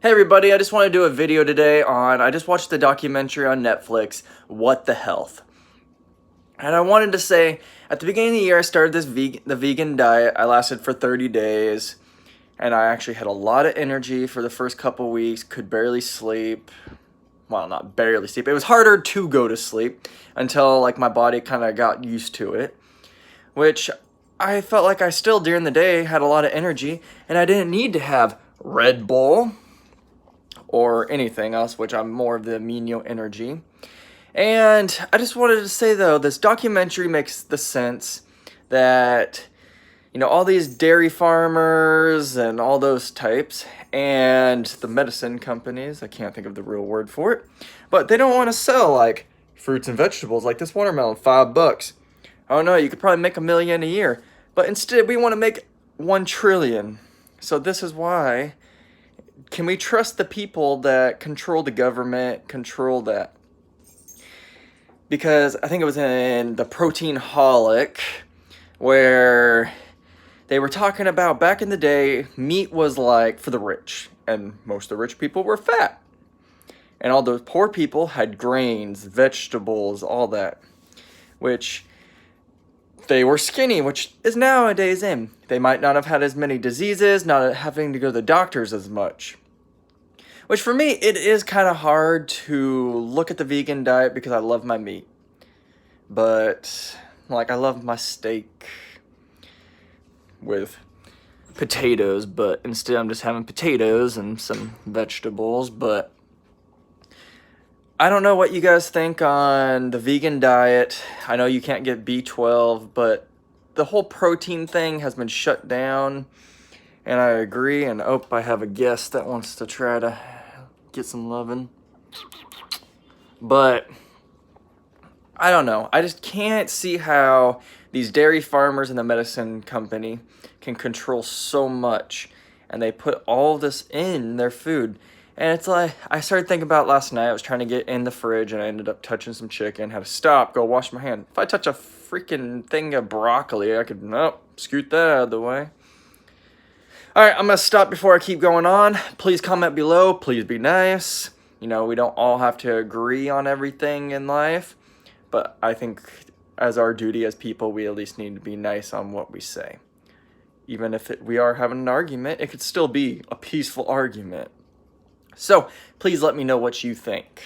Hey everybody, I just want to do a video today on, I just watched the documentary on Netflix, What the Health. And I wanted to say, at the beginning of the year I started the vegan diet. I lasted for 30 days, and I actually had a lot of energy for the first couple weeks, could barely sleep. Well, not barely sleep, it was harder to go to sleep until like my body kind of got used to it. Which I felt like I still, during the day, had a lot of energy, and I didn't need to have Red Bull or anything else, which I'm more of the amino energy. And I just wanted to say though, this documentary makes the sense that, you know, all these dairy farmers and all those types and the medicine companies, I can't think of the real word for it, but they don't want to sell like fruits and vegetables like this watermelon, $5. Oh no, you could probably make $1 million a year, but instead we want to make 1 trillion. So this is why, can we trust the people that control the government, control that? Because I think it was in the Proteinaholic where they were talking about back in the day, meat was like for the rich, and most of the rich people were fat. And all those poor people had grains, vegetables, all that, which they were skinny, which is nowadays in. They might not have had as many diseases, not having to go to the doctors as much. Which for me, it is kind of hard to look at the vegan diet because I love my meat. But, like, I love my steak with potatoes, but instead I'm just having potatoes and some vegetables. But I don't know what you guys think on the vegan diet. I know you can't get B12, but the whole protein thing has been shut down. And I agree, and oh, I have a guest that wants to try to get some loving. But I don't know. I just can't see how these dairy farmers and the medicine company can control so much, and they put all this in their food. And it's like, I started thinking about last night. I was trying to get in the fridge, and I ended up touching some chicken. Had to stop, go wash my hand. If I touch a freaking thing of broccoli, I could, nope, scoot that out of the way. Alright, I'm going to stop before I keep going on. Please comment below. Please be nice. You know, we don't all have to agree on everything in life. But I think as our duty as people, we at least need to be nice on what we say. Even if we are having an argument, it could still be a peaceful argument. So, please let me know what you think.